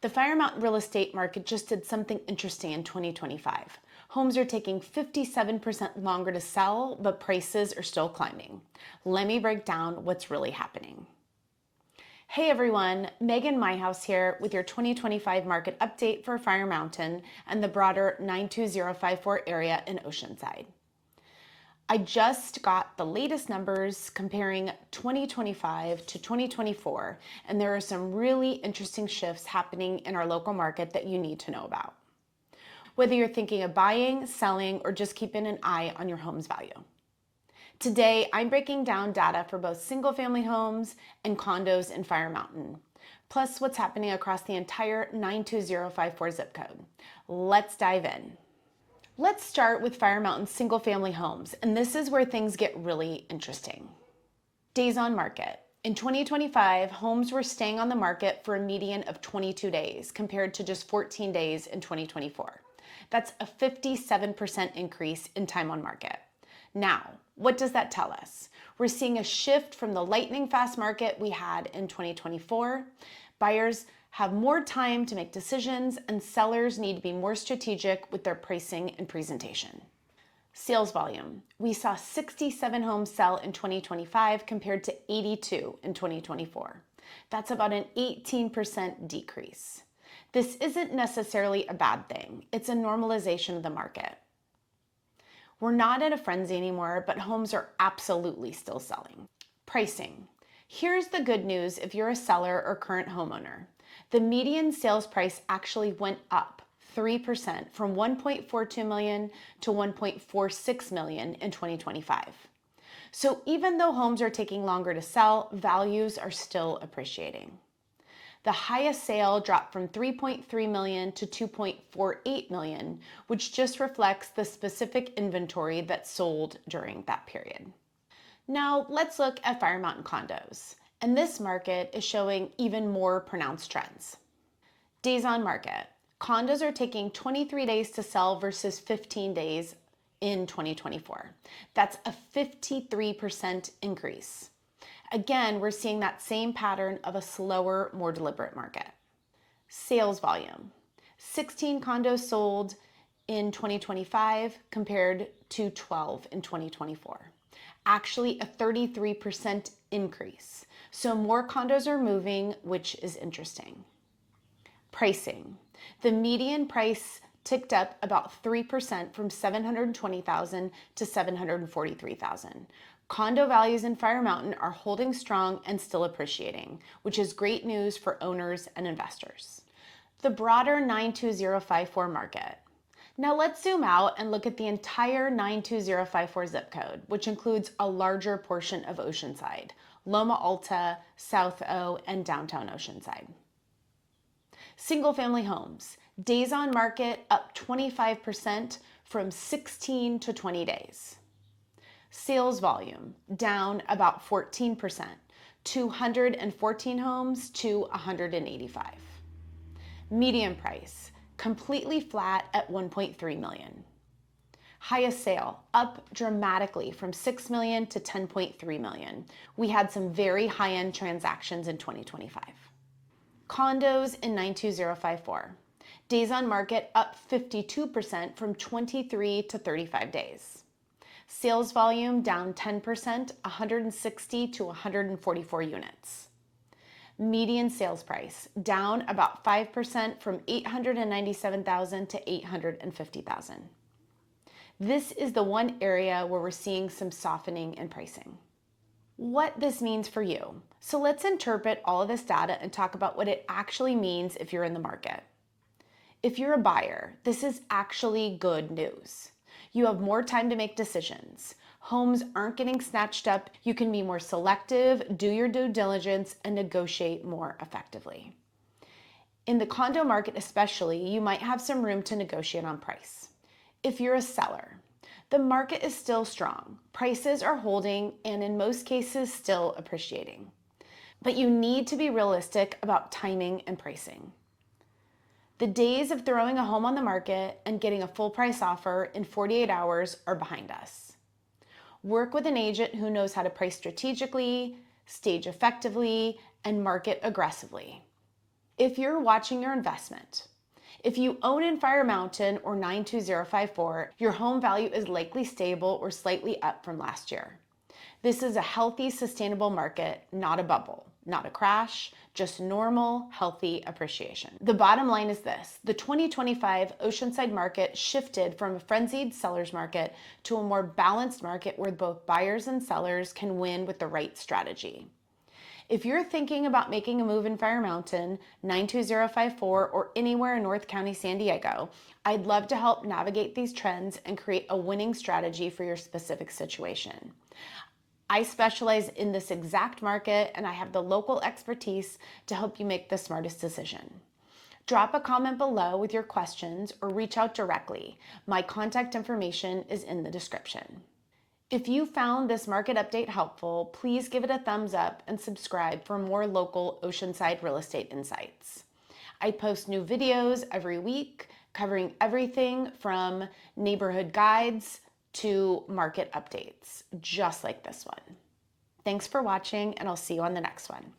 The Fire Mountain real estate market just did something interesting in 2025. Homes are taking 57% longer to sell, but prices are still climbing. Let me break down what's really happening. Hey everyone, Megan Myhouse here with your 2025 market update for Fire Mountain and the broader 92054 area in Oceanside. I just got the latest numbers comparing 2025 to 2024, and there are some really interesting shifts happening in our local market that you need to know about. Whether you're thinking of buying, selling, or just keeping an eye on your home's value. Today, I'm breaking down data for both single-family homes and condos in Fire Mountain, plus what's happening across the entire 92054 zip code. Let's dive in. Let's start with Fire Mountain single-family homes, and this is where things get really interesting. Days on market. In 2025, homes were staying on the market for a median of 22 days compared to just 14 days in 2024. That's a 57% increase in time on market. Now, what does that tell us? We're seeing a shift from the lightning fast market we had in 2024. Buyers have more time to make decisions, and sellers need to be more strategic with their pricing and presentation. Sales volume. We saw 67 homes sell in 2025 compared to 82 in 2024. That's about an 18% decrease. This isn't necessarily a bad thing. It's a normalization of the market. We're not in a frenzy anymore, but homes are absolutely still selling. Pricing. Here's the good news if you're a seller or current homeowner. The median sales price actually went up 3% from $1.42 million to $1.46 million in 2025. So even though homes are taking longer to sell, values are still appreciating. The highest sale dropped from $3.3 million to $2.48 million, which just reflects the specific inventory that sold during that period. Now let's look at Fire Mountain condos. And this market is showing even more pronounced trends. Days on market. Condos are taking 23 days to sell versus 15 days in 2024. That's a 53% increase. Again, we're seeing that same pattern of a slower, more deliberate market. Sales volume. 16 condos sold in 2025 compared to 12 in 2024. Actually a 33% increase. So more condos are moving, which is interesting. Pricing. The median price ticked up about 3% from $720,000 to $743,000. Condo values in Fire Mountain are holding strong and still appreciating, which is great news for owners and investors. The broader 92054 market. Now let's zoom out and look at the entire 92054 zip code, which includes a larger portion of Oceanside, Loma Alta, South O, and downtown Oceanside. Single-family homes. Days on market up 25% from 16 to 20 days. Sales volume down about 14%, 214 homes to 185. Median price completely flat at $1.3 million. Highest sale up dramatically from $6 million to $10.3 million. We had some very high-end transactions in 2025. Condos in 92054. Days on market up 52% from 23 to 35 days. Sales volume down 10%, 160 to 144 units. Median sales price down about 5% from $897,000 to $850,000. This is the one area where we're seeing some softening in pricing. What this means for you. So let's interpret all of this data and talk about what it actually means if you're in the market. If you're a buyer, this is actually good news. You have more time to make decisions. Homes aren't getting snatched up. You can be more selective, do your due diligence, and negotiate more effectively. In the condo market especially, you might have some room to negotiate on price. If you're a seller, the market is still strong. Prices are holding and in most cases still appreciating. But you need to be realistic about timing and pricing. The days of throwing a home on the market and getting a full price offer in 48 hours are behind us. Work with an agent who knows how to price strategically, stage effectively, and market aggressively. If you're watching your investment, if you own in Fire Mountain or 92054, your home value is likely stable or slightly up from last year. This is a healthy, sustainable market, not a bubble, not a crash, just normal, healthy appreciation. The bottom line is this: the 2025 Oceanside market shifted from a frenzied seller's market to a more balanced market where both buyers and sellers can win with the right strategy. If you're thinking about making a move in Fire Mountain, 92054, or anywhere in North County, San Diego, I'd love to help navigate these trends and create a winning strategy for your specific situation. I specialize in this exact market, and I have the local expertise to help you make the smartest decision. Drop a comment below with your questions or reach out directly. My contact information is in the description. If you found this market update helpful, please give it a thumbs up and subscribe for more local Oceanside real estate insights. I post new videos every week covering everything from neighborhood guides to market updates, just like this one. Thanks for watching, and I'll see you on the next one.